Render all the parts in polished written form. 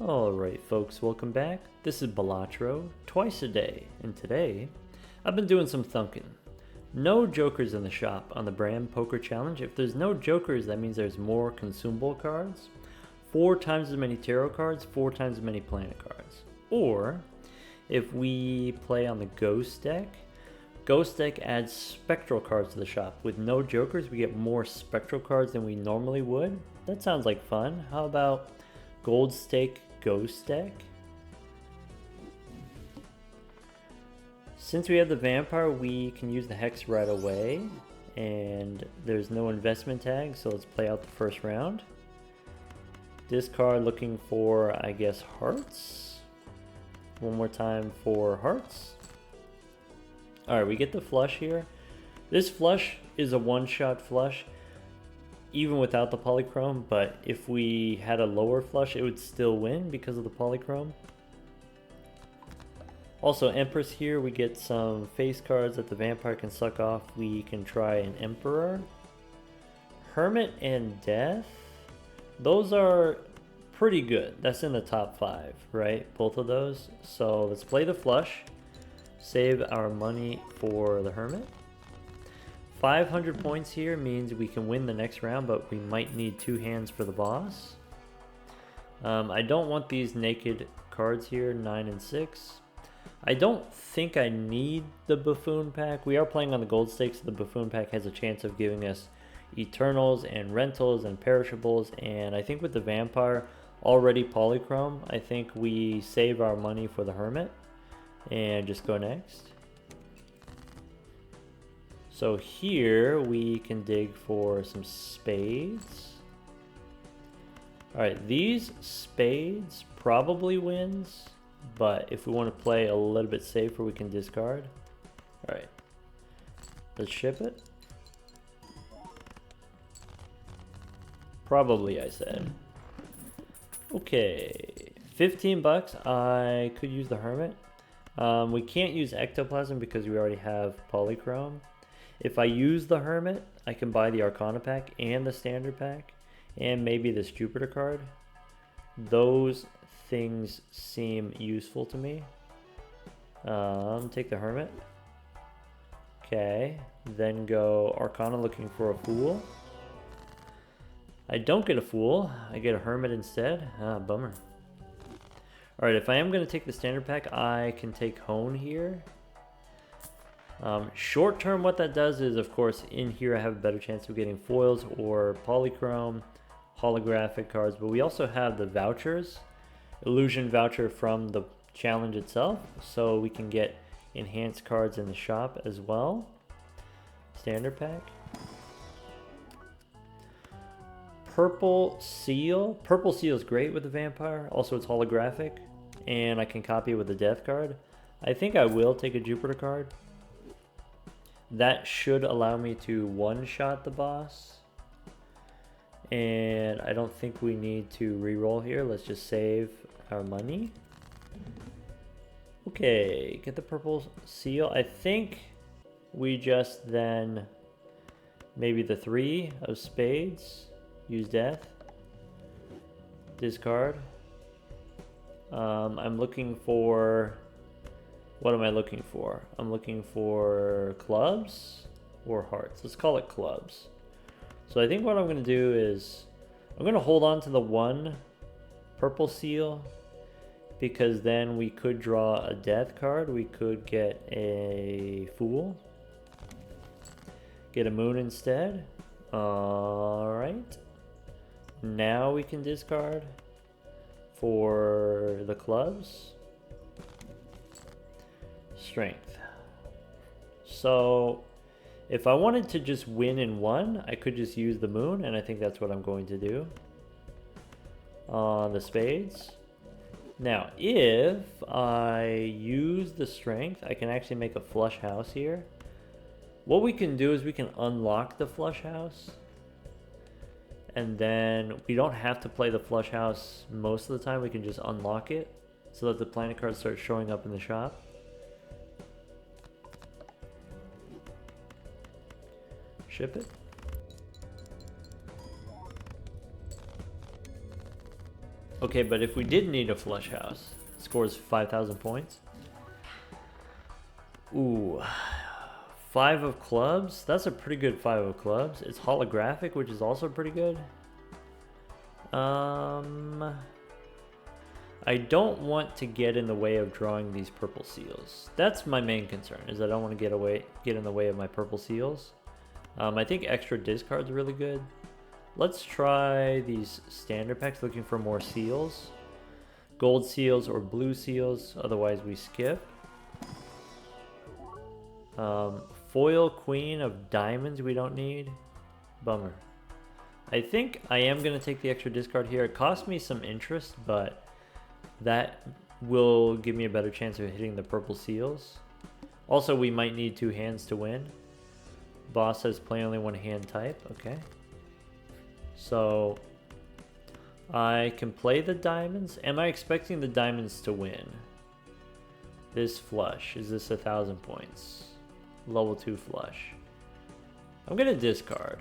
Alright folks, welcome back. This is Balatro, twice a day, and today I've been doing some thunking. No jokers in the shop on the Brand Poker Challenge. If there's no jokers, that means there's more consumable cards, 4 times as many tarot cards, 4 times as many planet cards. Or, if we play on the Ghost deck adds spectral cards to the shop. With no jokers, we get more spectral cards than we normally would. That sounds like fun. How about Gold Stake Ghost deck? Since we have the vampire, we can use the hex right away, and there's no investment tag, so let's play out the first round. Discard looking for, I guess, hearts. One more time for hearts. Alright, we get the flush here. This flush is a one-shot flush, even without the polychrome, but if we had a lower flush, it would still win because of the polychrome. Also, Empress here, we get some face cards that the vampire can suck off. We can try an Emperor. Hermit and Death, those are pretty good. That's in the top 5, right? Both of those. So let's play the flush. Save our money for the Hermit. 500 points here means we can win the next round, but we might need 2 hands for the boss. I don't want these naked cards here, 9 and 6. I don't think I need the Buffoon pack. We are playing on the gold stakes, so the Buffoon pack has a chance of giving us Eternals and Rentals and Perishables, and I think with the Vampire already polychrome, I think we save our money for the Hermit and just go next. So here we can dig for some spades. Alright, these spades probably wins, but if we want to play a little bit safer, we can discard. Alright, let's ship it. Probably, I said. Okay, 15 bucks. I could use the Hermit. We can't use Ectoplasm because we already have polychrome. If I use the Hermit, I can buy the Arcana pack and the Standard pack and maybe this Jupiter card. Those things seem useful to me. Take the Hermit. Okay, then go Arcana looking for a Fool. I don't get a Fool, I get a Hermit instead. Ah, bummer. Alright, if I am going to take the Standard pack, I can take Hone here. Short term, what that does is, of course, in here I have a better chance of getting foils or polychrome, holographic cards, but we also have the vouchers, illusion voucher from the challenge itself, so we can get enhanced cards in the shop as well. Standard pack. Purple Seal. Purple Seal is great with the vampire. Also, it's holographic, and I can copy it with the death card. I think I will take a Jupiter card. That should allow me to one-shot the boss. And I don't think we need to re-roll here. Let's just save our money. Okay, get the Purple Seal. I think we just then maybe the 3 of spades. Use death. Discard. I'm looking for... What am I looking for? I'm looking for clubs or hearts. Let's call it clubs. So I think what I'm going to do is I'm going to hold on to the 1 Purple Seal, because then we could draw a death card. We could get a Fool. Get a Moon instead. Alright. Now we can discard for the clubs. Strength. So if I wanted to just win in 1, I could just use the Moon, and I think that's what I'm going to do on the spades. Now if I use the strength, I can actually make a flush house here. What we can do is we can unlock the flush house, and then we don't have to play the flush house most of the time. We can just unlock it so that the planet cards start showing up in the shop. Ship it. Okay, but if we did need a flush house, it scores 5,000 points. Ooh, 5 of clubs. That's a pretty good 5 of clubs. It's holographic, which is also pretty good. I don't want to get in the way of drawing these purple seals. That's my main concern, is I don't want to get in the way of my purple seals. I think extra discard's really good. Let's try these standard packs, looking for more seals. Gold seals or blue seals, otherwise we skip. Foil queen of diamonds we don't need. Bummer. I think I am going to take the extra discard here. It cost me some interest, but that will give me a better chance of hitting the purple seals. Also, we might need 2 hands to win. Boss says play only 1 hand type. Okay. So I can play the diamonds. Am I expecting the diamonds to win? This flush. Is this 1,000 points? Level 2 flush. I'm going to discard.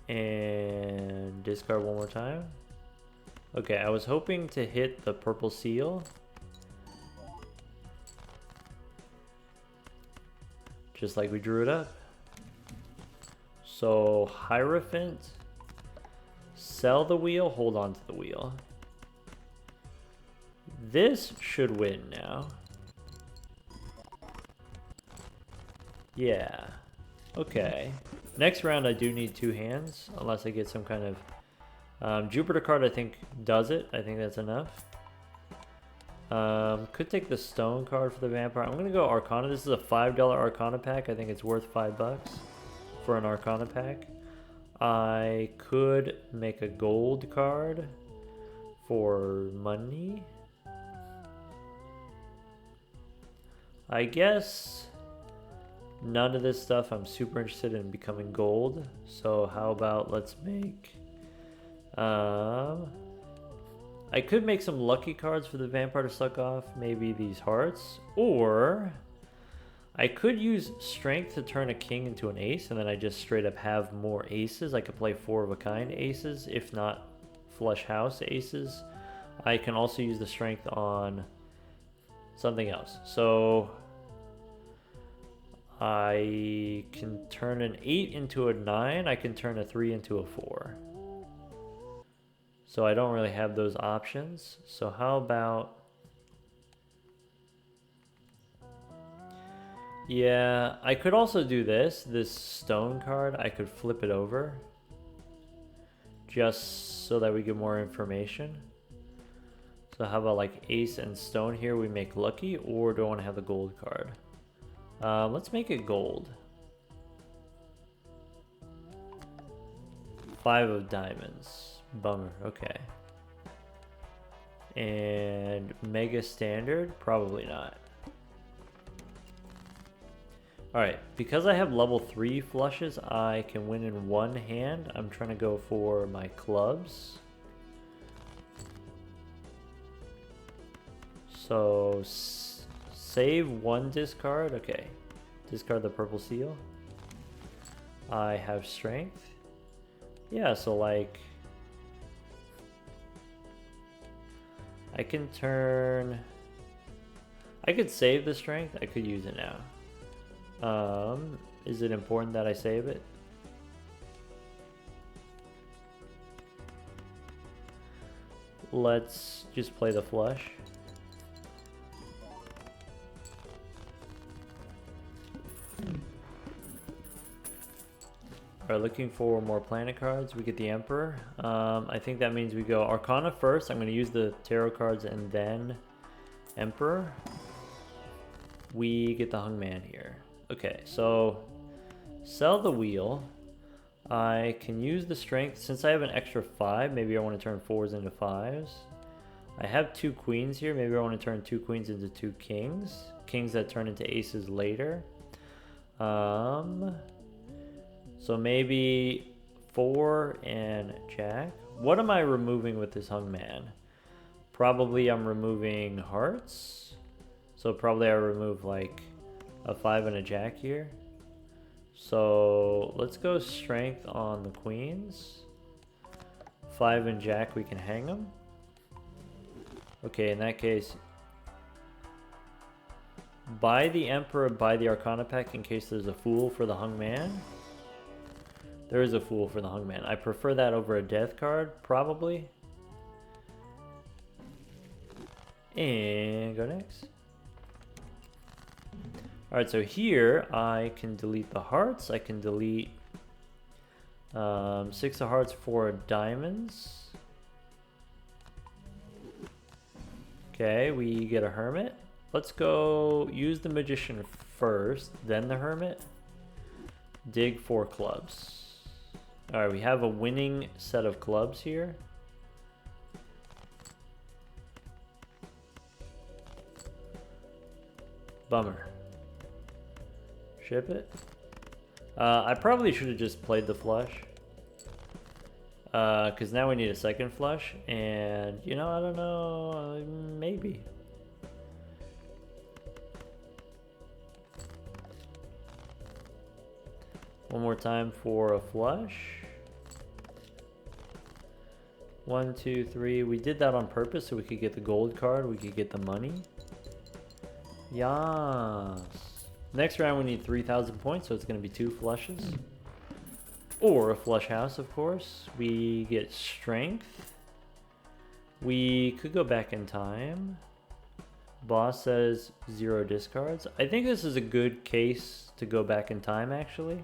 And discard one more time. Okay, I was hoping to hit the purple seal. Just like we drew it up. So, Hierophant. Sell the wheel, hold on to the wheel. This should win now. Yeah. Okay. Next round I do need 2 hands, unless I get some kind of... Jupiter card I think does it. I think that's enough. Could take the stone card for the vampire. I'm going to go Arcana. This is a $5 Arcana pack. I think it's worth $5 for an Arcana pack. I could make a gold card for money. I guess none of this stuff I'm super interested in becoming gold. So how about let's make... I could make some lucky cards for the vampire to suck off. Maybe these hearts. Or I could use strength to turn a king into an ace, and then I just straight up have more aces. I could play 4 of a kind aces, if not flush house aces. I can also use the strength on something else. So I can turn an 8 into a 9. I can turn a 3 into a 4. So I don't really have those options. So how about... Yeah, I could also do this. This stone card, I could flip it over. Just so that we get more information. So how about like ace and stone here, we make lucky, or do I want to have the gold card? Let's make it gold. 5 of diamonds. Bummer, okay. And mega standard? Probably not. Alright, because I have level 3 flushes, I can win in 1 hand. I'm trying to go for my clubs. So, save 1 discard. Okay, discard the purple seal. I have strength. Yeah, so like... I can turn... I could save the strength. I could use it now. Is it important that I save it? Let's just play the flush. Alright, looking for more planet cards. We get the Emperor. I think that means we go Arcana first. I'm going to use the tarot cards and then Emperor. We get the Hangman here. Okay, so sell the wheel. I can use the strength. Since I have an extra 5, maybe I want to turn 4s into 5s. I have 2 queens here. Maybe I want to turn 2 queens into 2 kings. Kings that turn into aces later. So maybe 4 and Jack. What am I removing with this Hangman? Probably I'm removing hearts. So probably I remove like a 5 and a Jack here. So let's go strength on the queens. 5 and Jack, we can hang them. Okay, in that case, buy the Emperor, buy the Arcana pack in case there's a Fool for the Hung Man. There is a Fool for the Hung Man. I prefer that over a Death card, probably. And go next. Alright, so here I can delete the hearts. I can delete 6 of hearts, 4 diamonds. Okay, we get a hermit. Let's go use the magician first, then the hermit. Dig 4 clubs. Alright, we have a winning set of clubs here. Bummer. Ship it. I probably should have just played the flush. Because now we need a second flush, and you know, I don't know, maybe. One more time for a flush. 1, 2, 3. We did that on purpose so we could get the gold card, we could get the money. Yes. Next round we need 3,000 points, so it's going to be 2 flushes. Or a flush house, of course. We get strength. We could go back in time. Boss says 0 discards. I think this is a good case to go back in time, actually.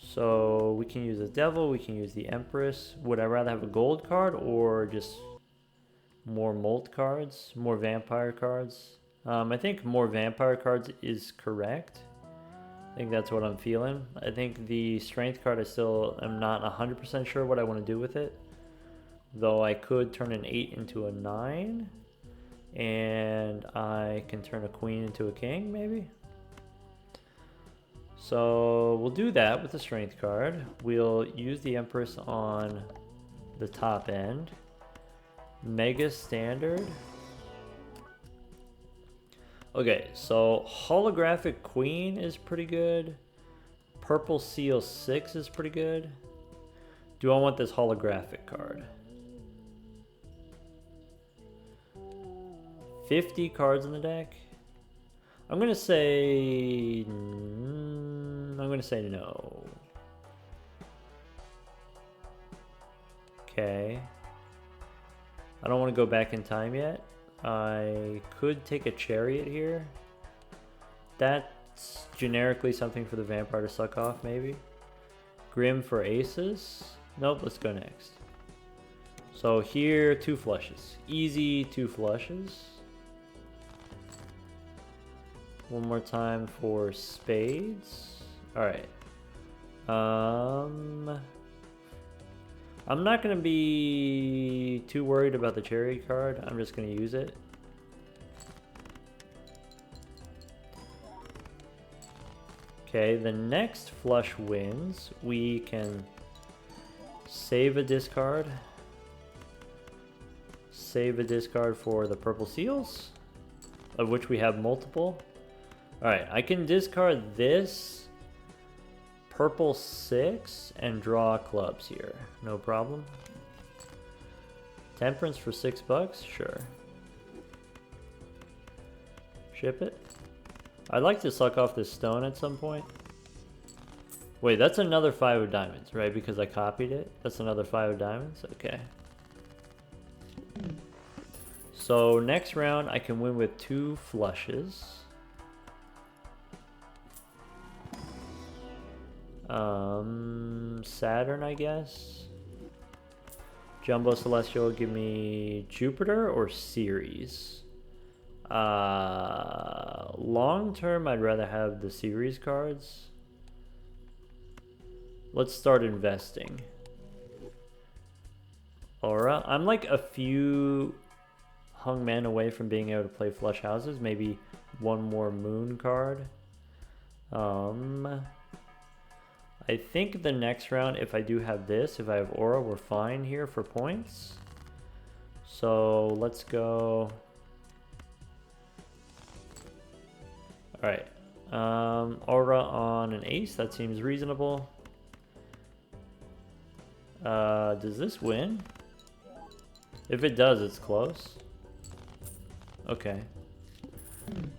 So we can use the devil, we can use the empress. Would I rather have a gold card or just more molt cards, more vampire cards? I think more vampire cards is correct. I think that's what I'm feeling. I think the strength card, I still am not 100% sure what I want to do with it. Though I could turn an 8 into a 9. And I can turn a queen into a king, maybe? So we'll do that with the strength card. We'll use the Empress on the top end. Mega standard. Okay, so holographic queen is pretty good. Purple seal 6 is pretty good. Do I want this holographic card? 50 cards in the deck. I'm gonna say no. Okay. I don't want to go back in time yet. I could take a chariot here. That's generically something for the vampire to suck off, maybe. Grim for aces. Nope, let's go next. So here, 2 flushes. Easy 2 flushes. One more time for spades. Alright. I'm not going to be too worried about the chariot card. I'm just going to use it. Okay, the next flush wins. We can save a discard. Save a discard for the purple seals, of which we have multiple. Alright, I can discard this purple 6 and draw clubs here. No problem. Temperance for $6? Sure. Ship it. I'd like to suck off this stone at some point. Wait, that's another 5 of diamonds, right? Because I copied it. That's another 5 of diamonds? Okay. So next round I can win with 2 flushes. Saturn, I guess. Jumbo Celestial, give me Jupiter or Ceres. Long term, I'd rather have the Ceres cards. Let's start investing. Aura. I'm like a few hung men away from being able to play flush houses. Maybe one more moon card. I think the next round, if I do have this, if I have aura, we're fine here for points. So let's go. Alright. Aura on an ace, that seems reasonable. Does this win? If it does, it's close. Okay.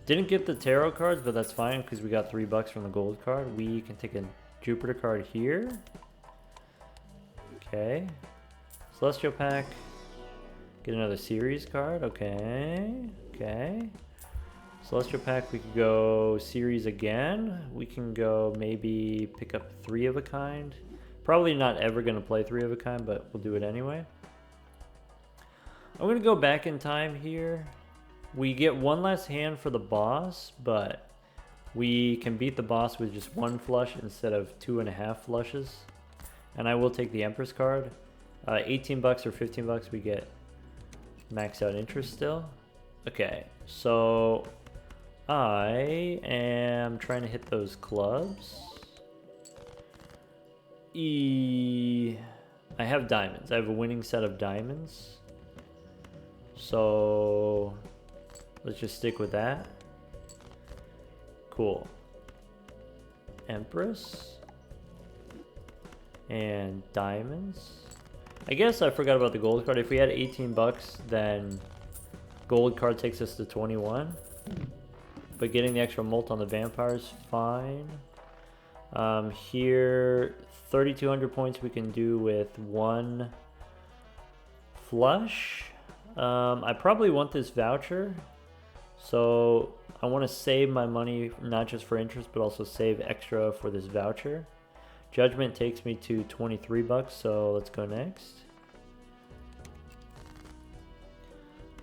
Didn't get the tarot cards, but that's fine because we got $3 from the gold card. We can take a Jupiter card here. Okay. Celestial pack. Get another series card. Okay. Okay. Celestial pack, we could go series again. We can go maybe pick up 3 of a kind. Probably not ever going to play 3 of a kind, but we'll do it anyway. I'm going to go back in time here. We get one less hand for the boss, but we can beat the boss with just 1 flush instead of 2.5 flushes. And I will take the Empress card. 18 bucks or 15 bucks, we get max out interest still. Okay, so I am trying to hit those clubs. I have diamonds. I have a winning set of diamonds. So let's just stick with that. Cool. Empress. And diamonds. I guess I forgot about the gold card. If we had 18 bucks, then gold card takes us to 21. But getting the extra molt on the vampire is fine. Here, 3,200 points we can do with 1 flush. I probably want this voucher. So I want to save my money, not just for interest, but also save extra for this voucher. Judgment takes me to 23 bucks, so let's go next.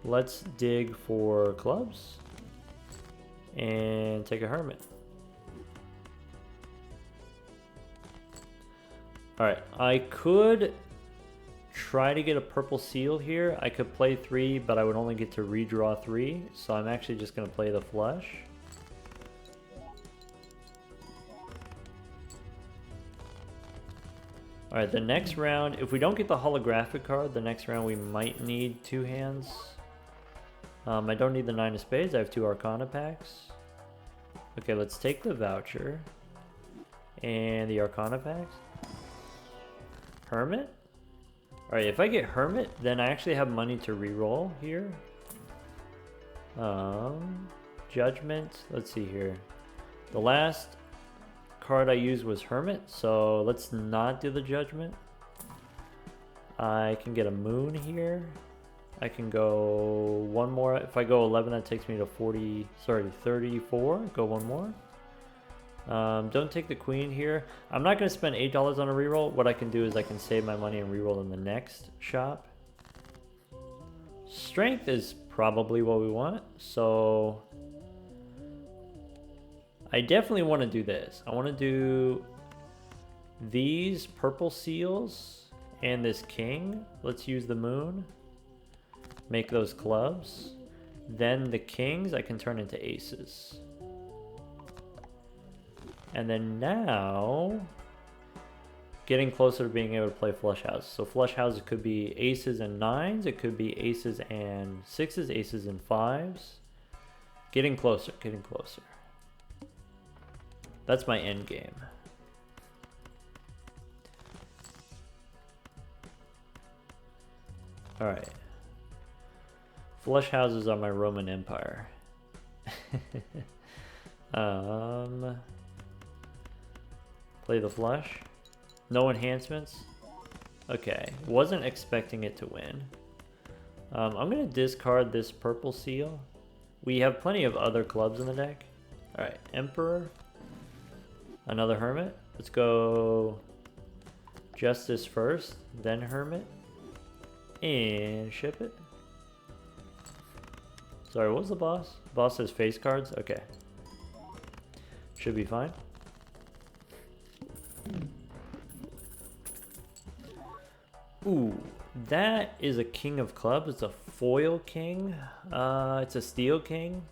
Let's dig for clubs and take a hermit. Alright, I could try to get a purple seal here. I could play 3, but I would only get to redraw 3, so I'm actually just going to play the flush. Alright, the next round, if we don't get the holographic card, the next round we might need 2 hands. I don't need the 9 of spades, I have 2 Arcana packs. Okay, let's take the voucher and the Arcana packs. Hermit? Alright, if I get Hermit, then I actually have money to reroll here. Judgment, let's see here. The last card I used was Hermit, so let's not do the Judgment. I can get a Moon here. I can go 1 more. If I go 11, that takes me to 34. Go 1 more. Don't take the Queen here. I'm not going to spend $8 on a reroll. What I can do is I can save my money and reroll in the next shop. Strength is probably what we want, so I definitely want to do this. I want to do these purple seals and this king. Let's use the moon. Make those clubs. Then the kings I can turn into aces. And then now, getting closer to being able to play flush houses. So flush houses could be aces and 9s. It could be aces and 6s, aces and 5s. Getting closer, getting closer. That's my end game. All right. Flush houses are my Roman Empire. Play the flush. No enhancements. Okay, wasn't expecting it to win. I'm gonna discard this purple seal. We have plenty of other clubs in the deck. All right, Emperor. Another Hermit. Let's go Justice first, then Hermit. And ship it. Sorry, what was the boss? Boss says face cards? Okay. Should be fine. Ooh, that is a king of clubs. It's a foil king. It's a steel king.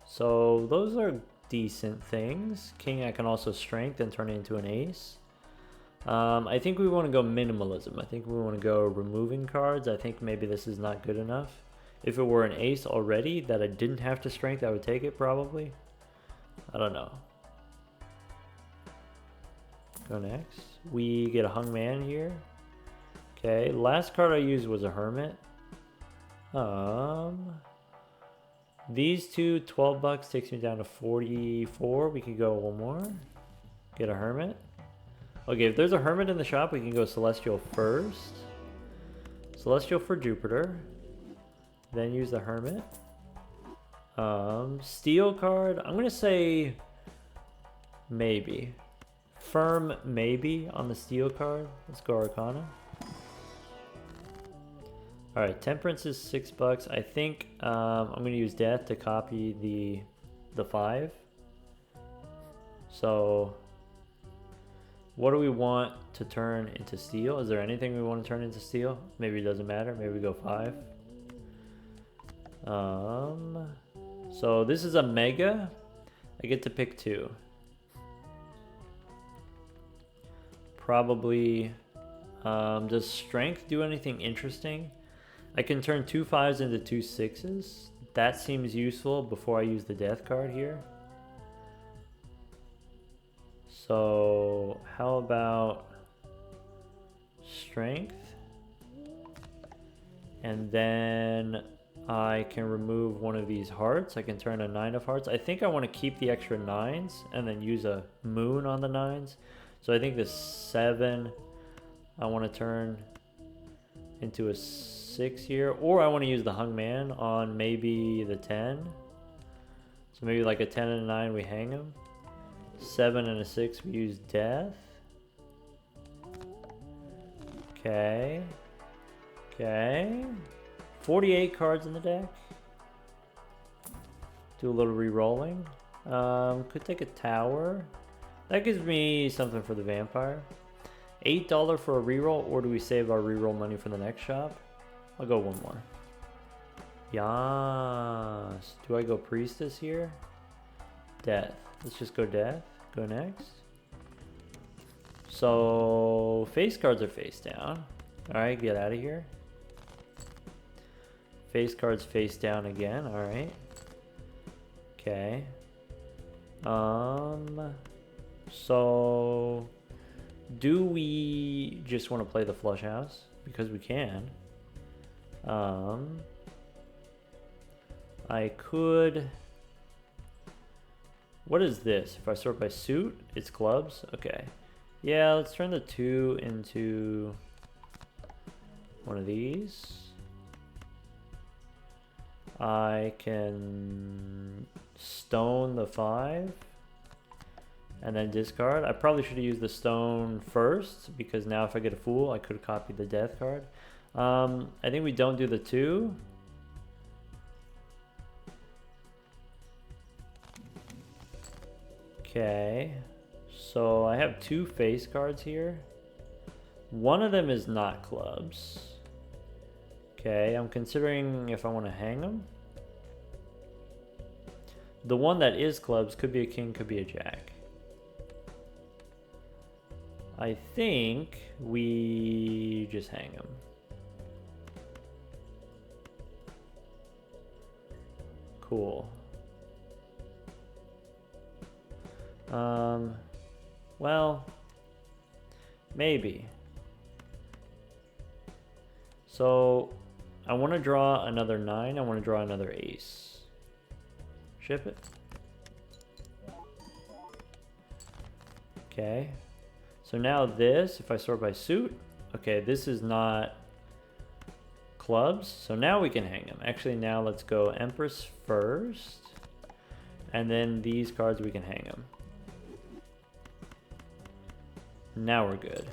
So those are decent things. King I can also strength and turn it into an ace. I think we want to go minimalism. I think we want to go removing cards. I think maybe this is not good enough. If it were an ace already that I didn't have to strength, I would take it probably. I don't know. Go next. We get a hung man here. Okay, last card I used was a hermit. These two, 12 bucks takes me down to 44. We could go one more. Get a hermit. Okay, if there's a hermit in the shop, we can go celestial first. Celestial for Jupiter. Then use the hermit. Steel card. I'm gonna say maybe. Firm maybe on the steel card. Let's go Arcana. Alright, Temperance is 6 bucks. I think I'm gonna use Death to copy the 5. So what do we want to turn into steel? Is there anything we want to turn into steel? Maybe it doesn't matter. Maybe we go 5. So this is a mega. I get to pick 2. Probably does strength do anything interesting? I can turn 2 5s into 2 6s. That seems useful before I use the death card here. So how about strength? And then I can remove one of these hearts. I can turn a 9 of hearts. I think I want to keep the extra 9s and then use a moon on the 9s. So I think the 7 I want to turn into a 6 here. Or I want to use the hung man on maybe the 10. So maybe like a 10 and a 9 we hang him. 7 and a 6 we use death. Okay. Okay. 48 cards in the deck. Do a little re-rolling. Could take a tower. That gives me something for the vampire. $8 for a reroll, or do we save our reroll money for the next shop? I'll go one more. Yes. Do I go priestess here? Death. Let's just go death. Go next. So face cards are face down. Alright, get out of here. Face cards face down again. Alright. Okay. So do we just want to play the flush house? Because we can. I could. What is this? If I sort by suit, it's clubs. Okay. Yeah, let's turn the 2 into one of these. I can stone the 5 and then discard. I probably should have used the stone first, because now if I get a fool, I could have copied the death card. I think we don't do the 2. Okay, so I have 2 face cards here. One of them is not clubs. Okay, I'm considering if I want to hang them. The one that is clubs could be a king, could be a jack. I think we just hang them. Cool. Well, maybe. So I want to draw another 9. I want to draw another ace. Ship it. Okay. So now this, if I sort by suit, okay, this is not clubs. So now we can hang them. Actually, now let's go Empress first. And then these cards we can hang them. Now we're good.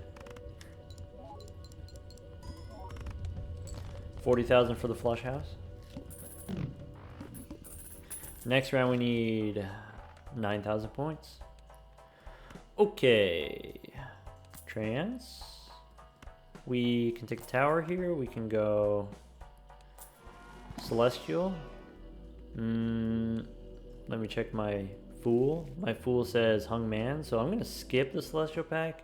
40,000 for the flush house. Next round we need 9,000 points. Okay. Trance. We can take a tower here. We can go Celestial. Let me check my Fool. My Fool says Hung Man, so I'm going to skip the Celestial pack.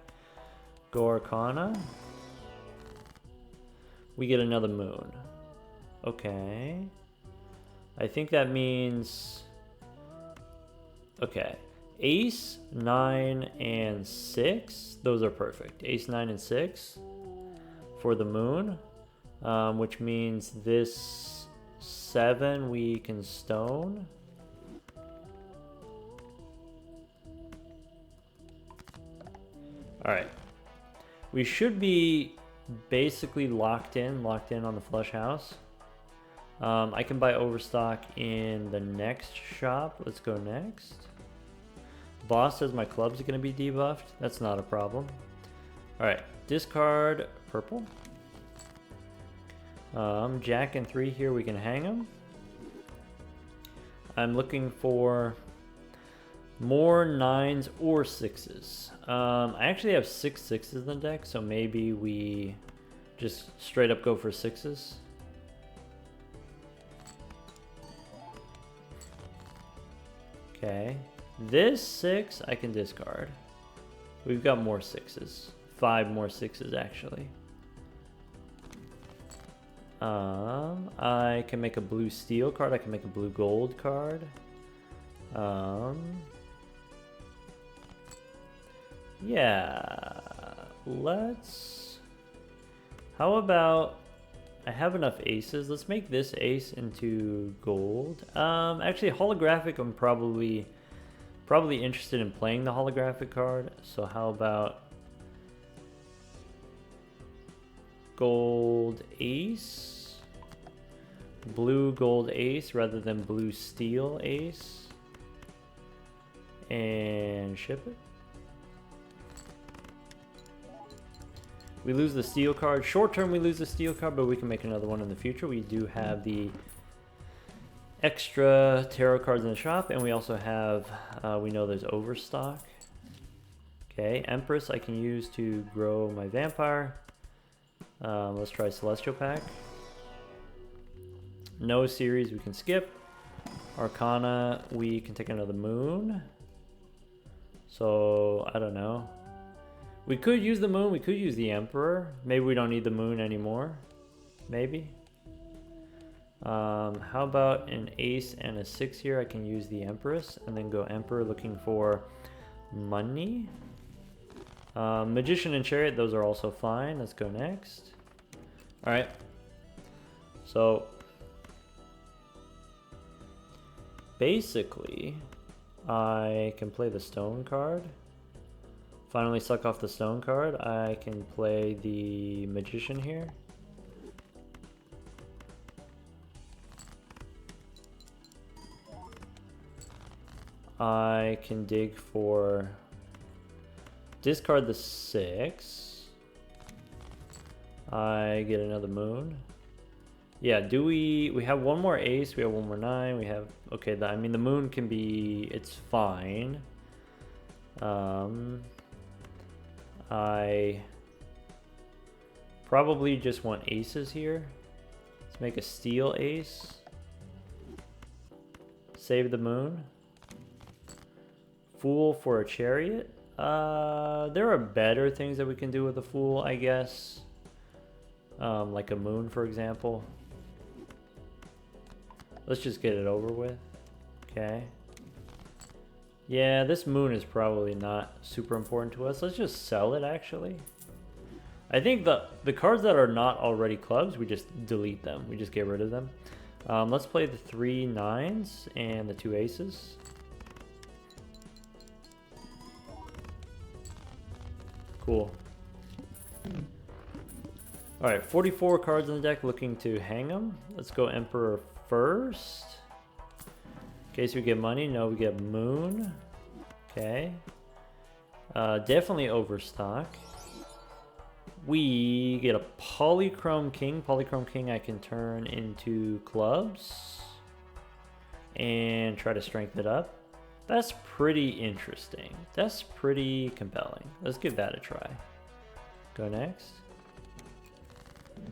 Go Arcana. We get another moon. Okay. I think that means... Okay. Ace, 9, and 6. Those are perfect. Ace, 9, and 6 for the moon, which means this 7 we can stone. All right. We should be basically locked in on the flush house. I can buy overstock in the next shop. Let's go next. Boss says my clubs are going to be debuffed. That's not a problem. All right, discard purple. Jack and 3 here, we can hang them. I'm looking for more 9s or 6s. I actually have 6 6s in the deck, so maybe we just straight up go for 6s. Okay, this 6 I can discard. We've got more 6s. 5 more 6s actually. I can make a blue steel card. I can make a blue gold card. Yeah, let's... How about... I have enough aces. Let's make this ace into gold. Actually, holographic, I'm probably interested in playing the holographic card. So how about gold ace, blue gold ace rather than blue steel ace, and ship it. We lose the steel card. Short term we lose the steel card, but we can make another one in the future. We do have the extra tarot cards in the shop, and we also have, we know there's overstock. Okay, Empress I can use to grow my vampire. Let's try Celestial Pack. No series we can skip. Arcana, we can take another moon. So, I don't know. We could use the moon, we could use the Emperor. Maybe we don't need the moon anymore. Maybe. How about an ace and a 6 here? I can use the Empress and then go Emperor looking for money. Magician and Chariot, those are also fine. Let's go next. Alright. So, basically, I can play the stone card. Finally suck off the stone card. I can play the magician here. I can dig for... Discard the 6. I get another moon. Yeah, do we have one more ace, we have one more 9, we have... Okay, I mean the moon can be... It's fine. I probably just want aces here. Let's make a steel ace. Save the moon. Fool for a chariot. There are better things that we can do with a fool, I guess. Like a moon, for example. Let's just get it over with. Okay. Yeah, this moon is probably not super important to us. Let's just sell it, actually. I think the cards that are not already clubs, we just delete them. We just get rid of them. Let's play the 3 9s and the 2 aces. Cool. Alright, 44 cards in the deck, looking to hang them. Let's go Emperor first. In case we get money, no, we get moon. Okay. Definitely overstock. We get a Polychrome King. Polychrome King I can turn into clubs. And try to strengthen it up. That's pretty interesting. That's pretty compelling. Let's give that a try. Go next.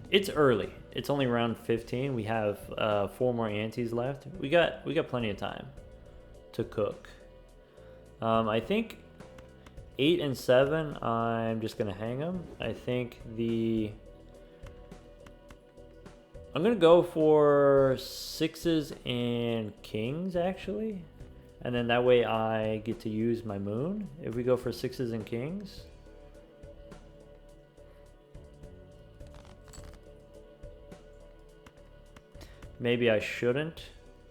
It's early. It's only round 15. We have 4 more antes left. We got plenty of time to cook. I think 8 and 7. I'm just gonna hang them. I think I'm gonna go for 6s and kings actually. And then that way I get to use my moon. If we go for sixes and kings. Maybe I shouldn't.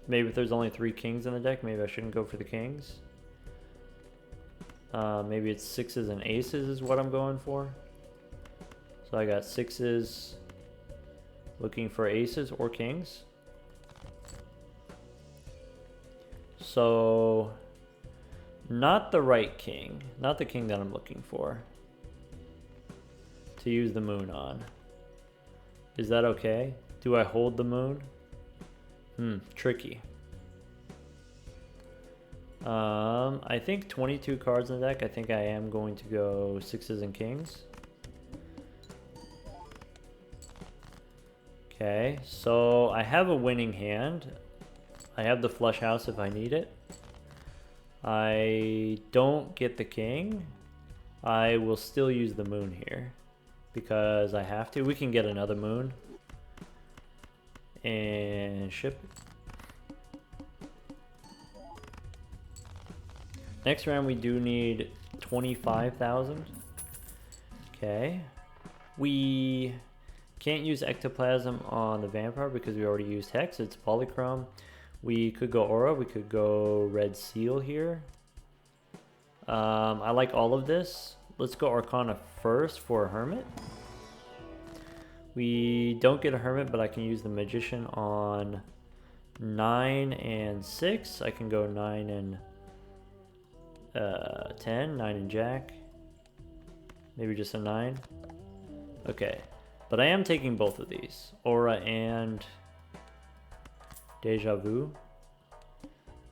Maybe if there's only 3 kings in the deck, maybe I shouldn't go for the kings. Maybe it's sixes and aces is what I'm going for. So I got sixes, looking for aces or kings. So, not the right king. Not the king that I'm looking for to use the moon on. Is that okay? Do I hold the moon? Tricky. I think 22 cards in the deck. I think I am going to go sixes and kings. Okay, so I have a winning hand. I have the flush house if I need it. I don't get the king. I will still use the moon here because I have to. We can get another moon and ship it. Next round we do need 25,000. Okay. We can't use ectoplasm on the vampire because we already used hex. It's polychrome. We could go aura. We could go red seal here. I like all of this. Let's go arcana first for a hermit. We don't get a hermit, but I can use the magician on 9 and 6. I can go 9 and 10, 9 and jack. Maybe just a 9. Okay. But I am taking both of these. Aura and Deja Vu.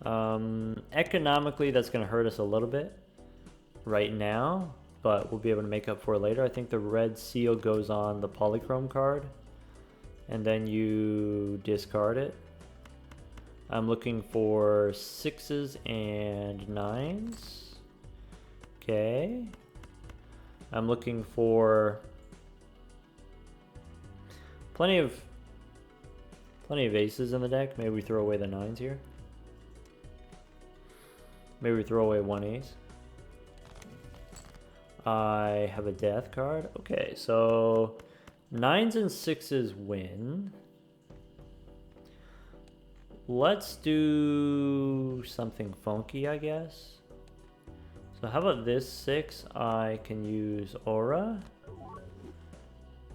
Economically, that's going to hurt us a little bit right now, but we'll be able to make up for it later. I think the red seal goes on the polychrome card, and then you discard it. I'm looking for sixes and nines. Okay. I'm looking for plenty of aces in the deck. Maybe we throw away the nines here. Maybe we throw away one ace. I have a death card. Okay, so nines and sixes win. Let's do something funky, I guess. So how about this 6? I can use aura.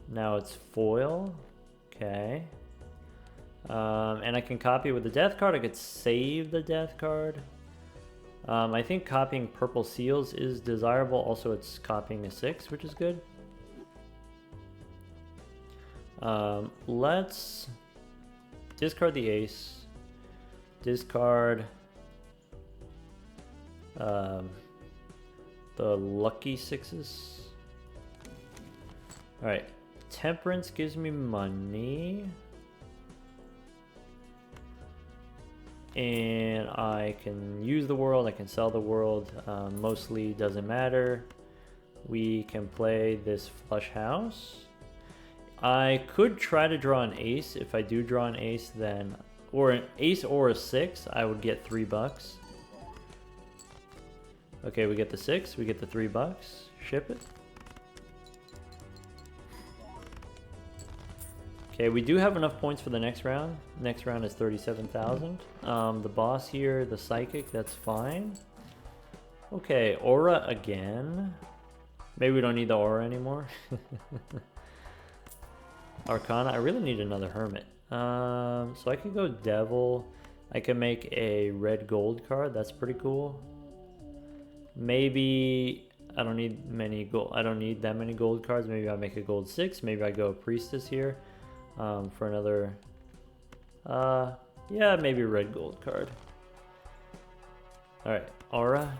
Now it's foil. Okay. And I can copy with the death card. I could save the death card. I think copying purple seals is desirable. Also, it's copying a 6, which is good. Let's discard the ace. Discard the lucky 6s. Alright. Temperance gives me money. And I can use the world, I can sell the world, mostly doesn't matter. We can play this flush house. I could try to draw an ace. If I do draw an ace, then, or an ace or a 6, I would get $3. Okay, we get the 6, we get the $3. Ship it. Okay, we do have enough points for the next round. Next round is 37,000. The boss here, the psychic, that's fine. Okay, aura again. Maybe we don't need the aura anymore. Arcana, I really need another hermit. So I could go devil. I can make a red gold card. That's pretty cool. Maybe I don't need many gold. I don't need that many gold cards. Maybe I make a gold 6. Maybe I go priestess here. For another, yeah, maybe a red gold card. Alright, aura.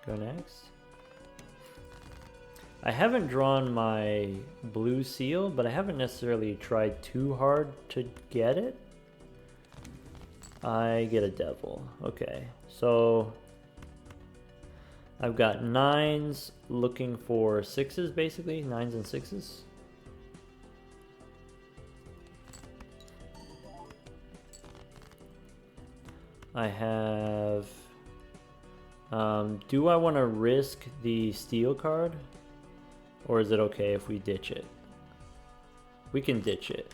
Go next. I haven't drawn my blue seal, but I haven't necessarily tried too hard to get it. I get a devil. Okay, so I've got 9s looking for 6s, basically 9s and 6s. I have... do I want to risk the steel card? Or is it okay if we ditch it? We can ditch it.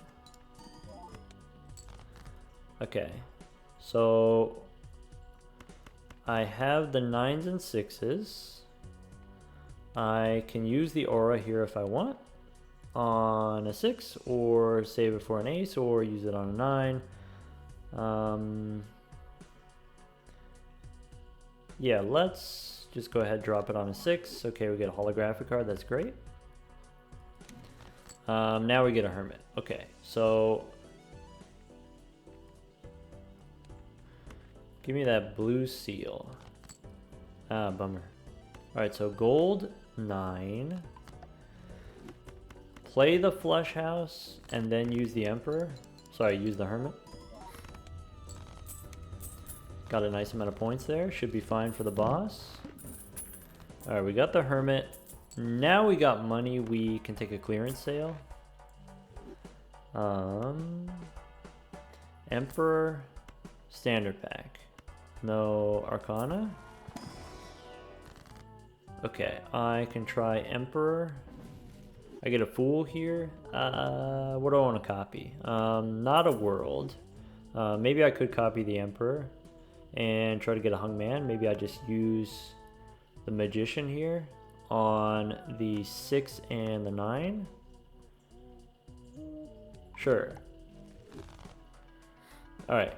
Okay. So... I have the 9s and 6s. I can use the aura here if I want. On a 6, or save it for an ace, or use it on a 9. Yeah, let's just go ahead, drop it on a 6. Okay, we get a holographic card, that's great. Now we get a hermit. Okay, so give me that blue seal. Ah, bummer. Alright, so gold 9. Play the flush house and then use the emperor. Sorry, use the hermit. Got a nice amount of points there. Should be fine for the boss. Alright, we got the hermit. Now we got money. We can take a clearance sale. Emperor. Standard pack. No Arcana. Okay, I can try Emperor. I get a Fool here. What do I want to copy? Not a World. Maybe I could copy the Emperor and try to get a Hung Man. Maybe I just use the Magician here on the 6 and the 9. Sure. Alright.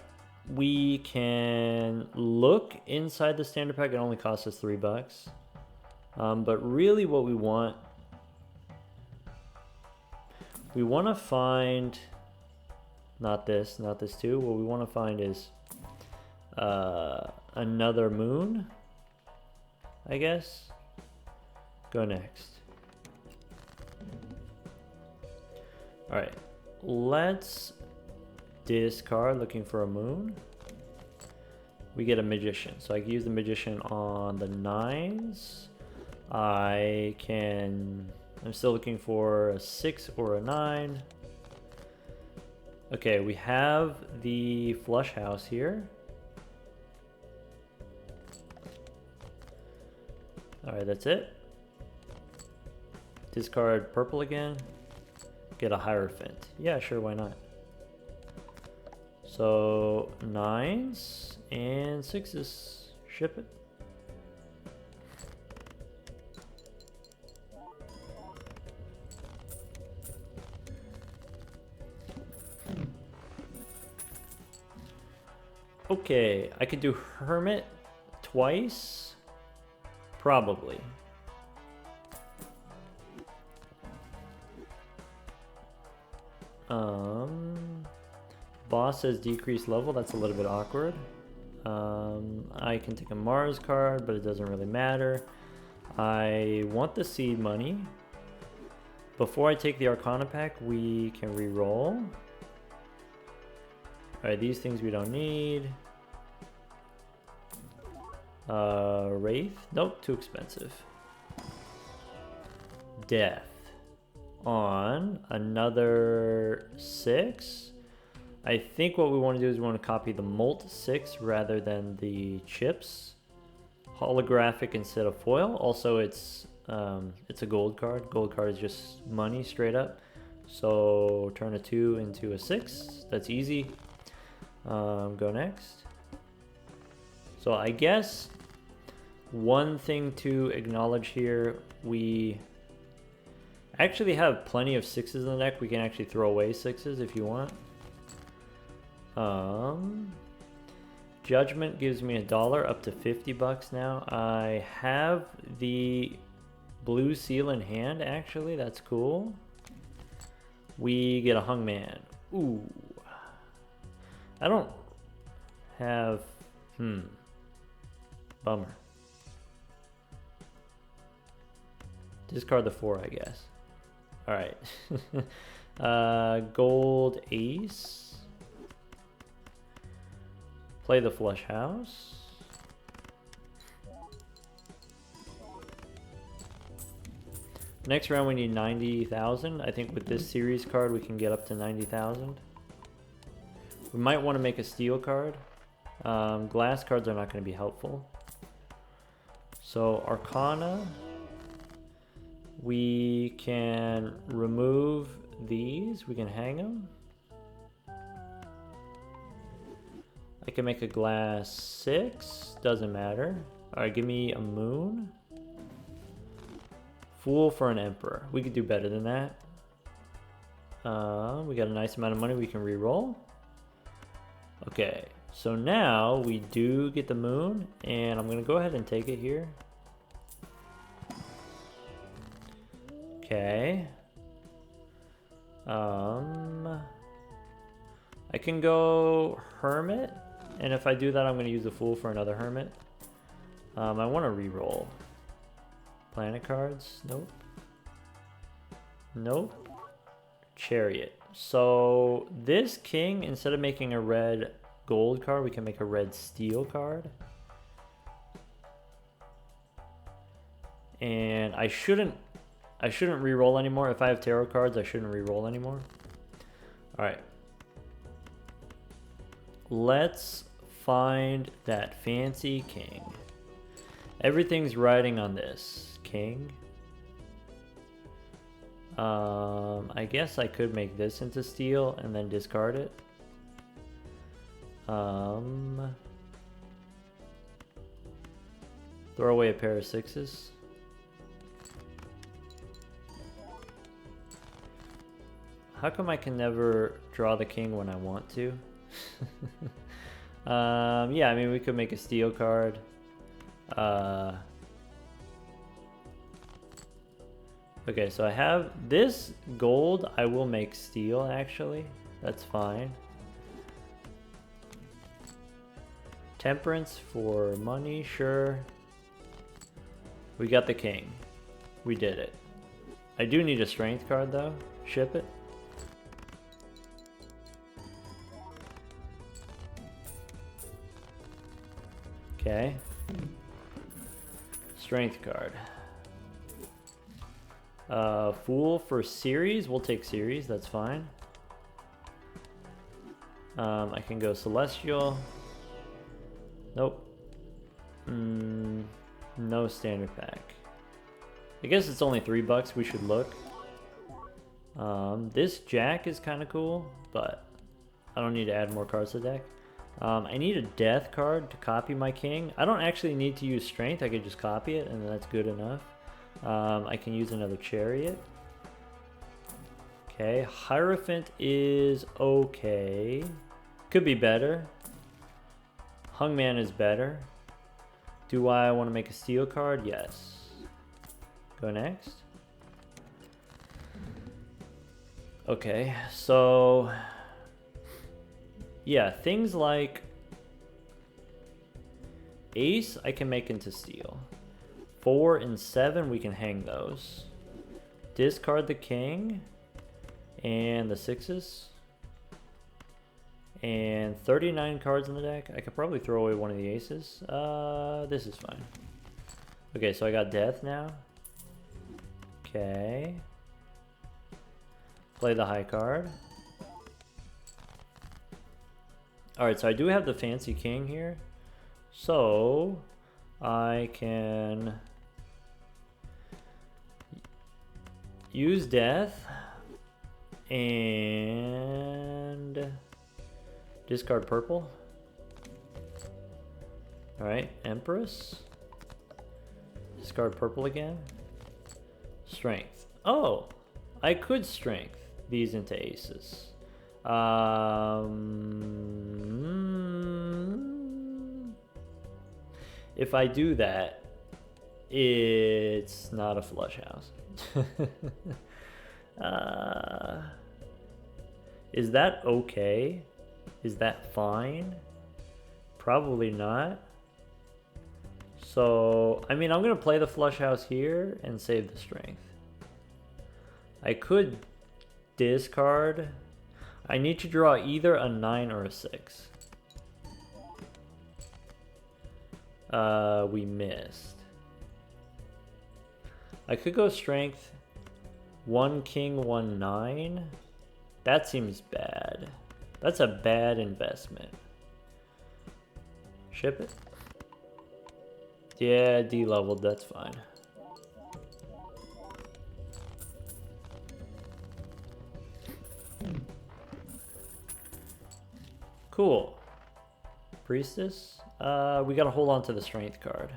We can look inside the standard pack. It only costs us $3. But really what we want to find, not this too. What we want to find is another moon, I guess. Go next. Alright, let's discard, looking for a moon. We get a magician, so I can use the magician on the 9s. I'm still looking for a 6 or a 9. Okay, we have the flush house here. Alright, that's it. Discard purple again. Get a Hierophant. Yeah, sure, why not? So, 9s and 6s. Ship it. Okay, I could do Hermit twice. Probably. Boss says decreased level. That's a little bit awkward. I can take a Mars card, but it doesn't really matter. I want the seed money. Before I take the Arcana pack, we can re-roll. Alright, these things we don't need. Wraith? Nope, too expensive. Death. On another 6. I think what we want to do is we want to copy the Molt 6 rather than the chips. Holographic instead of foil. Also, it's a gold card. Gold card is just money straight up. So turn a 2 into a 6. That's easy. Go next. So I guess one thing to acknowledge here, we actually have plenty of 6s in the deck. We can actually throw away 6s if you want. Judgment gives me $1 up to $50 now. I have the blue seal in hand, actually. That's cool. We get a Hung Man. Ooh. I don't have... Bummer. Discard the 4, I guess. Alright. Gold Ace. Play the flush house. Next round we need 90,000. I think with this series card we can get up to 90,000. We might want to make a steel card. Glass cards are not going to be helpful. So Arcana, we can remove these. We can hang them. I can make a glass 6. Doesn't matter. Alright, give me a moon. Fool for an emperor. We could do better than that. We got a nice amount of money we can re-roll. Okay, so now we do get the moon, and I'm gonna go ahead and take it here. Okay. I can go hermit, and if I do that, I'm gonna use the fool for another hermit. I want to re-roll. Planet cards. Nope. Nope. Chariot. So this king, instead of making a red gold card, we can make a red steel card. And I shouldn't re-roll anymore. If I have tarot cards, I shouldn't re-roll anymore. Alright. Let's find that fancy king. Everything's riding on this. King. I guess I could make this into steel and then discard it. Throw away a pair of 6s. How come I can never draw the king when I want to? Yeah, I mean, we could make a steel card. Okay, so I have this gold. I will make steel, actually. That's fine. Temperance for money, sure. We got the king. We did it. I do need a strength card, though. Ship it. Okay. Strength card. Fool for series. We'll take series. That's fine. I can go celestial. Nope. No standard pack. I guess it's only $3. We should look. This jack is kind of cool, but I don't need to add more cards to the deck. I need a death card to copy my king. I don't actually need to use strength. I could just copy it, and that's good enough. I can use another chariot. Okay, Hierophant is okay. Could be better. Hungman is better. Do I want to make a steel card? Yes. Go next. Okay, so yeah, things like ace I can make into steel. 4 and 7 we can hang those. Discard the king and the 6s. And 39 cards in the deck. I could probably throw away one of the aces. This is fine. Okay, so I got death now. Okay. Play the high card. Alright, so I do have the fancy king here. So I can use death and discard purple. Alright, Empress. Discard purple again. Strength. Oh, I could strength these into aces. If I do that, it's not a flush house. Is that okay? Is that fine? Probably not. So, I mean, I'm going to play the flush house here and save the strength. I could discard. I need to draw either a 9 or a 6. We missed. I could go strength. 1 king, 1 9. That seems bad. That's a bad investment. Ship it. Yeah, D-leveled, that's fine. Cool. Priestess. We gotta hold on to the strength card.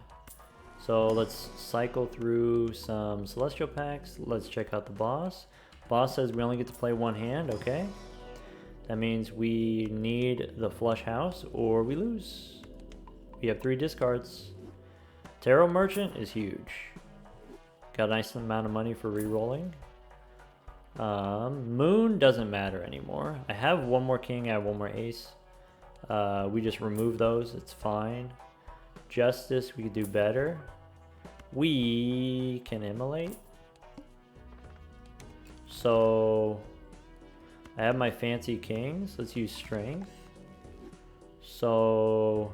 So let's cycle through some celestial packs. Let's check out the boss. Boss says we only get to play one hand, okay. That means we need the flush house or we lose. We have 3 discards. Tarot Merchant is huge. Got a nice amount of money for re-rolling. Moon doesn't matter anymore. I have one more king, I have one more ace. We just remove those, it's fine. Justice, we could do better. We can immolate. So I have my fancy kings. Let's use strength. So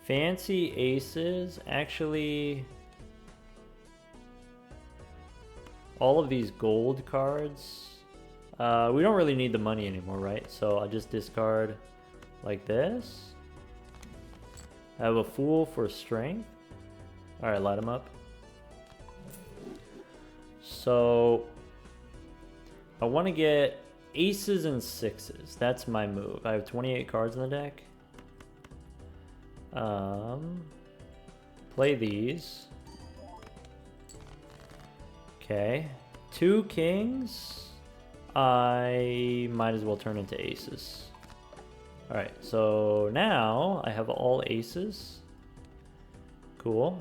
fancy aces, actually all of these gold cards, we don't really need the money anymore, right? So I'll just discard like this. I have a fool for strength. All right, light him up. So I want to get aces and sixes. That's my move. I have 28 cards in the deck. Play these. Okay. 2 kings. I might as well turn into aces. Alright, so now I have all aces. Cool.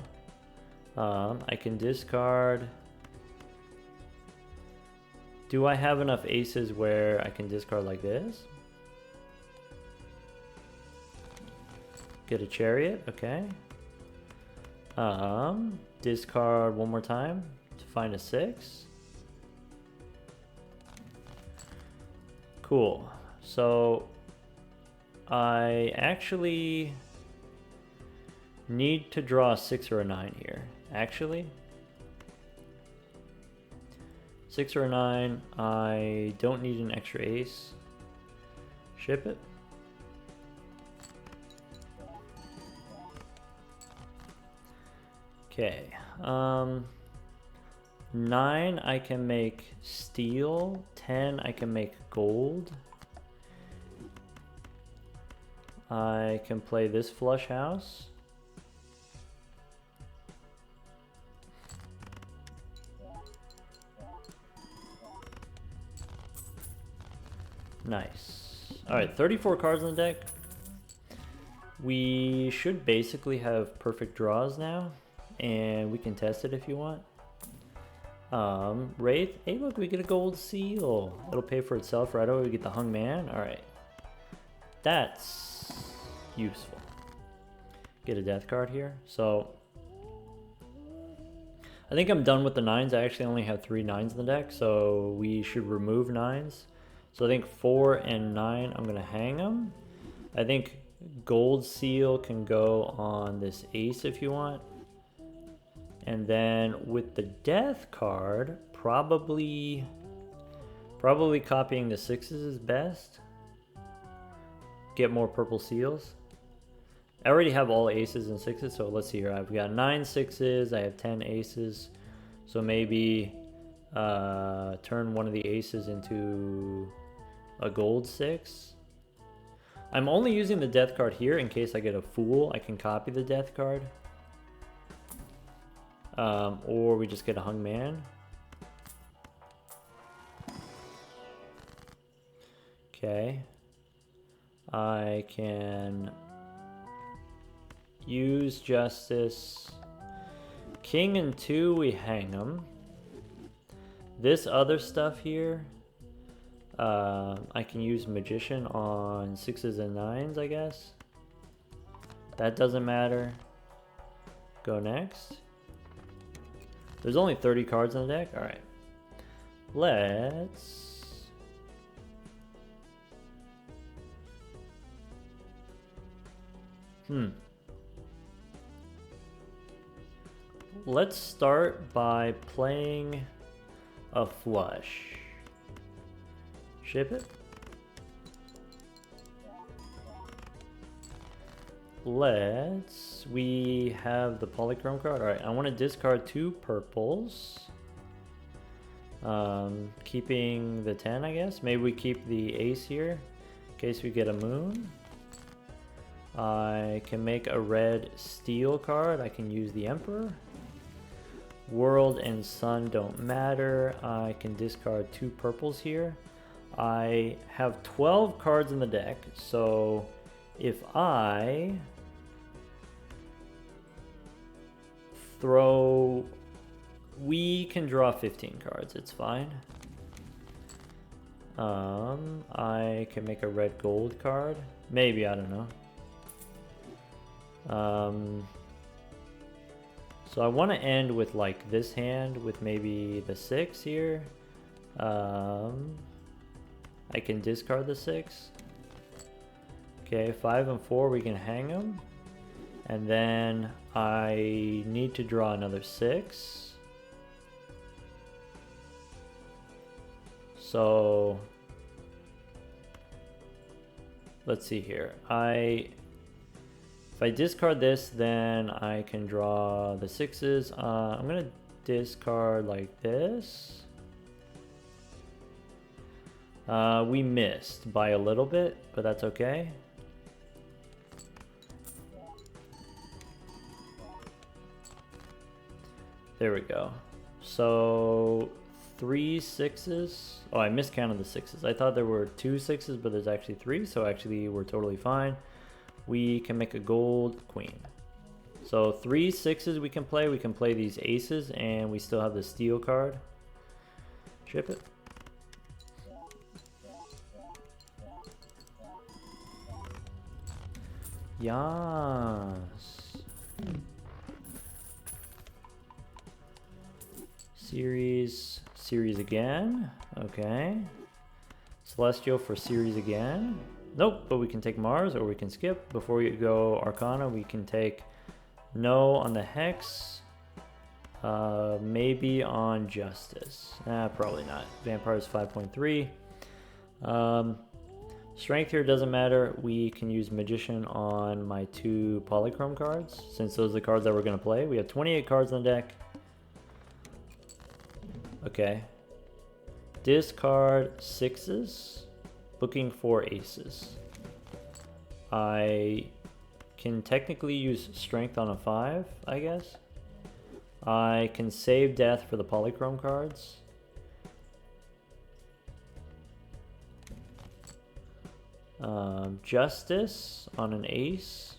I can discard. Do I have enough aces where I can discard like this? Get a chariot, okay. Discard one more time to find a 6. Cool. So I actually need to draw a 6 or a 9 here. Actually, 6 or a 9. I don't need an extra ace. Ship it. Okay. 9 I can make steel. 10 I can make gold. I can play this flush house. Nice. Alright, 34 cards in the deck. We should basically have perfect draws now, and we can test it if you want. Wraith. Hey look, we get a gold seal. It'll pay for itself right away. We get the hung man. Alright. That's useful. Get a death card here. So I think I'm done with the 9s. I actually only have 3 9s in the deck, so we should remove 9s. So I think 4 and 9, I'm gonna hang them. I think gold seal can go on this ace if you want. And then with the death card, probably copying the 6s is best. Get more purple seals. I already have all aces and 6s, so let's see here. I've got 9 6s, I have 10 aces. So maybe turn one of the aces into a gold 6. I'm only using the death card here in case I get a fool. I can copy the death card. Or we just get a hung man. Okay. I can use justice. King and 2, we hang them. This other stuff here, I can use magician on 6s and 9s, I guess. That doesn't matter. Go next. There's only 30 cards in the deck. All right. Let's Let's start by playing a flush. Ship it. we have the polychrome card. All right, I want to discard 2 purples. Keeping the 10, I guess. Maybe we keep the ace here in case we get a moon. I can make a red steel card. I can use the Emperor. World and Sun don't matter. I can discard 2 purples here. I have 12 cards in the deck, so if I throw, we can draw 15 cards, it's fine. I can make a red gold card. Maybe, I don't know. So I want to end with like this hand with maybe the 6 here. I can discard the 6. Okay, 5 and 4 we can hang them. And then I need to draw another 6. So let's see here. If I discard this, then I can draw the 6s. I'm gonna discard like this. We missed by a little bit, but that's okay. There we go. So 3 6s. Oh, I miscounted the 6s. I thought there were 2 6s, but there's actually 3. So actually we're totally fine. We can make a gold queen. So 3 6s we can play. We can play these aces, and we still have the steel card. Ship it. Yes. Series again. Okay. Celestial for series again. Nope, but we can take Mars, or we can skip. Before we go Arcana, we can take no on the Hex. Maybe on Justice. Probably not. Vampire's 5.3. Strength here doesn't matter. We can use Magician on my 2 polychrome cards, since those are the cards that we're going to play. We have 28 cards on the deck. Okay. Discard 6s. Looking for aces. I can technically use strength on a 5, I guess. I can save death for the polychrome cards. Justice on an ace.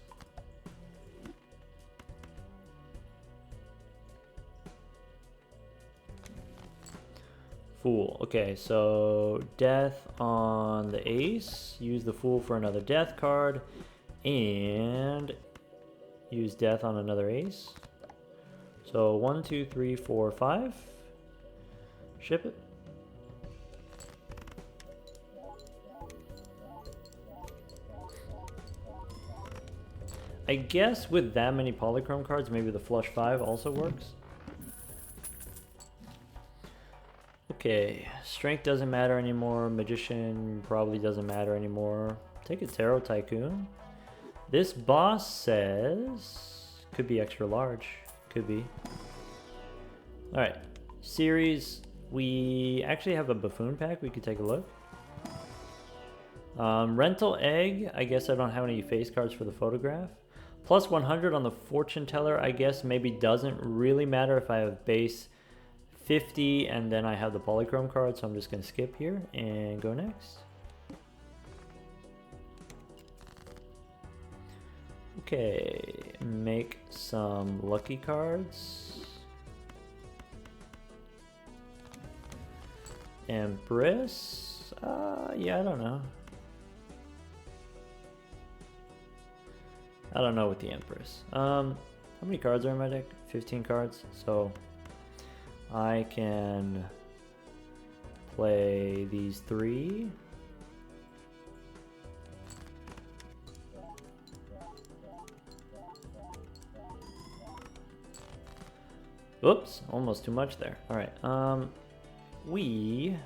Fool. Okay, so death on the ace. Use the Fool for another death card. And use death on another ace. So 1, 2, 3, 4, 5. Ship it. I guess with that many polychrome cards, maybe the flush 5 also works. Okay, strength doesn't matter anymore. Magician probably doesn't matter anymore. Take a Tarot Tycoon. This boss says could be extra large. Could be. All right, series. We actually have a buffoon pack. We could take a look. Rental egg. I guess I don't have any face cards for the photograph. Plus 100 on the fortune teller. I guess maybe doesn't really matter if I have base 50 and then I have the polychrome card, so I'm just going to skip here and go next. Okay, make some lucky cards. Empress? Yeah, I don't know. I don't know with the Empress. How many cards are in my deck? 15 cards, so I can play these 3. Oops, almost too much there. All right, we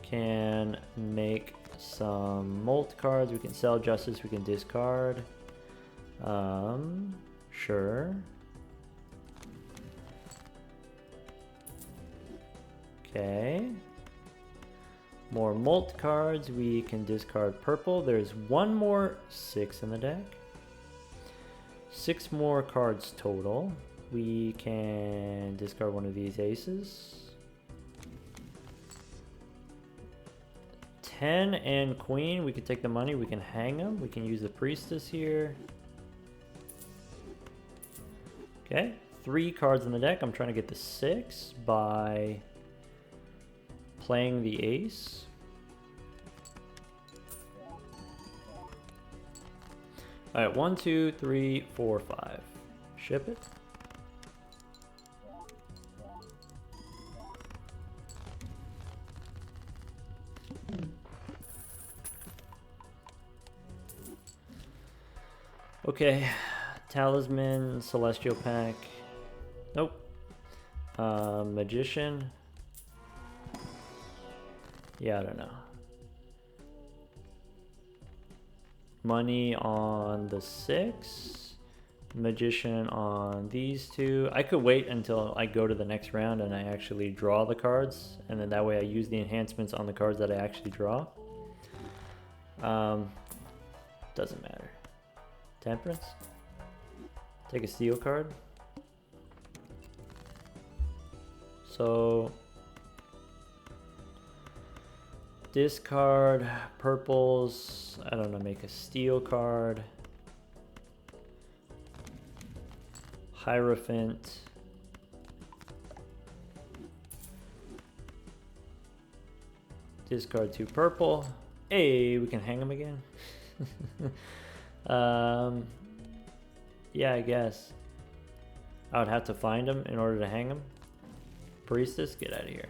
can make some molt cards. We can sell Justice, we can discard. Sure. Okay. More molt cards. We can discard purple. There's one more 6 in the deck. 6 more cards total. We can discard one of these aces. 10 and queen. We can take the money. We can hang them. We can use the priestess here. Okay. 3 cards in the deck. I'm trying to get the 6 by playing the ace. All right, 1, 2, 3, 4, 5. Ship it. Okay, Talisman, Celestial Pack. Nope. Magician. Yeah, I don't know. Money on the 6. Magician on these 2. I could wait until I go to the next round and I actually draw the cards, and then that way I use the enhancements on the cards that I actually draw. Doesn't matter. Temperance. Take a steel card. So discard purples. I don't know, make a steel card. Hierophant. Discard 2 purple. Hey, we can hang them again. Yeah, I guess. I would have to find them in order to hang them. Priestess, get out of here.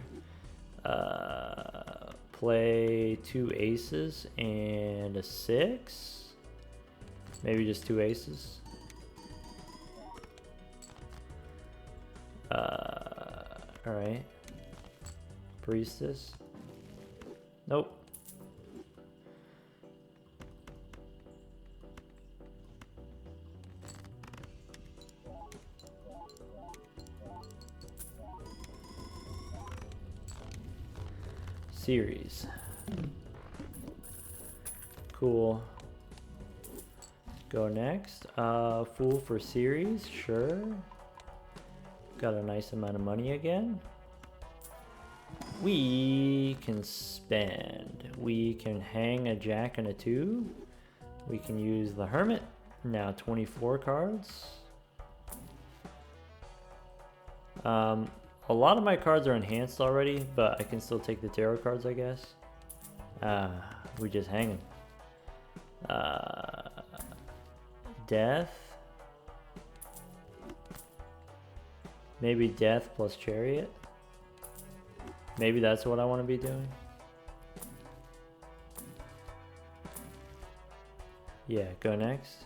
Play 2 aces and a 6. Maybe just 2 aces. Alright. Priestess. Nope. Series. Cool. Go next. Fool for series, sure. Got a nice amount of money again. We can spend. We can hang a jack and a 2. We can use the hermit. Now 24 cards. A lot of my cards are enhanced already, but I can still take the tarot cards, I guess. We just hang them. Death. Maybe death plus chariot. Maybe that's what I want to be doing. Yeah, go next.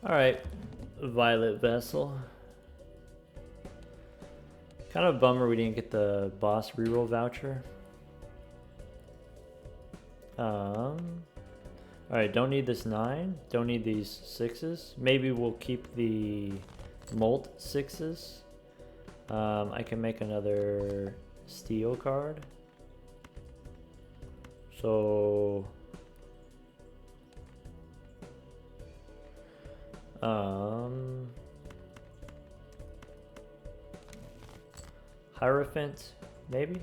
Alright, Violet Vessel. Kind of a bummer we didn't get the boss reroll voucher. Alright, don't need this 9. Don't need these 6s. Maybe we'll keep the molt 6s. I can make another steel card. So Hierophant, maybe?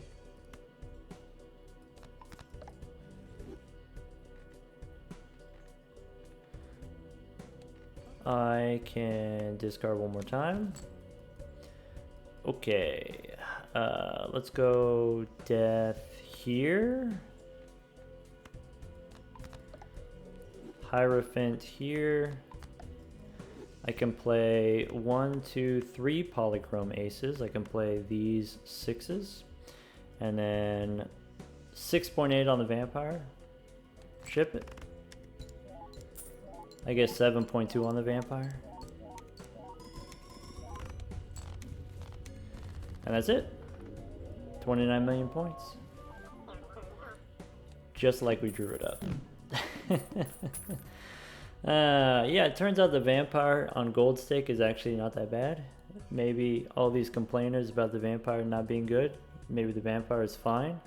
I can discard one more time. Okay, let's go death here. Hierophant here. I can play 1, 2, 3 polychrome aces. I can play these 6s. And then 6.8 on the vampire. Ship it. I guess 7.2 on the vampire. And that's it. 29 million points. Just like we drew it up. Yeah, it turns out the vampire on gold stick is actually not that bad. Maybe all these complainers about the vampire not being good, maybe the vampire is fine.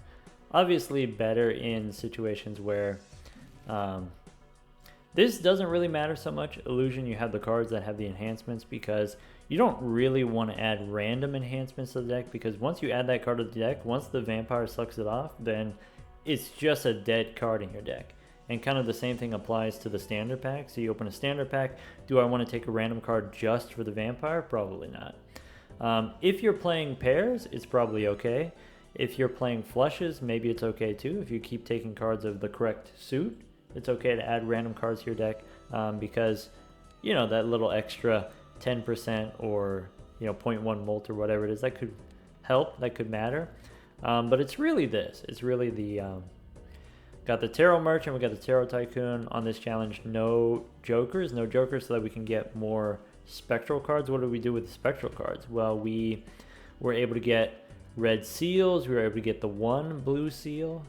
Obviously better in situations where this doesn't really matter so much. Illusion, you have the cards that have the enhancements because you don't really want to add random enhancements to the deck, because once you add that card to the deck, once the vampire sucks it off, then it's just a dead card in your deck. And kind of the same thing applies to the standard pack. So you open a standard pack, do I want to take a random card just for the vampire? Probably not. If you're playing pairs, it's probably okay. If you're playing flushes, maybe it's okay too. If you keep taking cards of the correct suit, it's okay to add random cards to your deck, because, you know, that little extra 10% or, you know, 0.1 molt or whatever it is, that could help, that could matter. But it's really this. It's really the... got the Tarot Merchant, we got the Tarot Tycoon. On this challenge, no jokers so that we can get more spectral cards. What do we do with the spectral cards? Well, we were able to get red seals, we were able to get the one blue seal,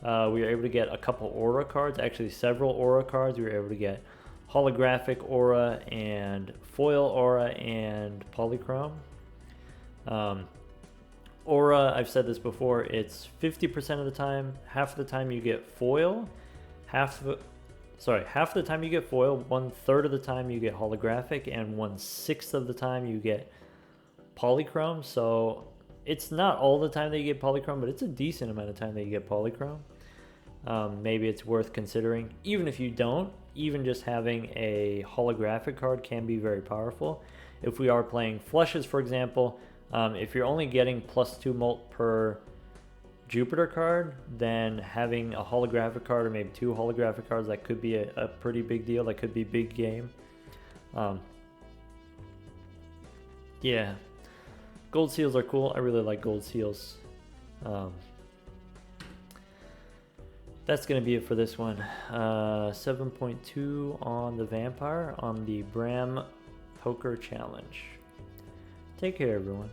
we were able to get a couple aura cards, actually several aura cards. We were able to get holographic aura and foil aura and polychrome. Aura, I've said this before, it's 50% of the time. Half of the time you get foil, half the time you get foil, 1/3 of the time you get holographic, and 1/6 of the time you get polychrome. So it's not all the time that you get polychrome, but it's a decent amount of time that you get polychrome. Maybe it's worth considering. Even if you don't, even just having a holographic card can be very powerful. If we are playing flushes, for example, if you're only getting +2 molt per Jupiter card, then having a holographic card or maybe 2 holographic cards, that could be a pretty big deal. That could be big game. Yeah, gold seals are cool. I really like gold seals. That's going to be it for this one. 7.2 on the vampire on the Bram Poker Challenge. Take care, everyone.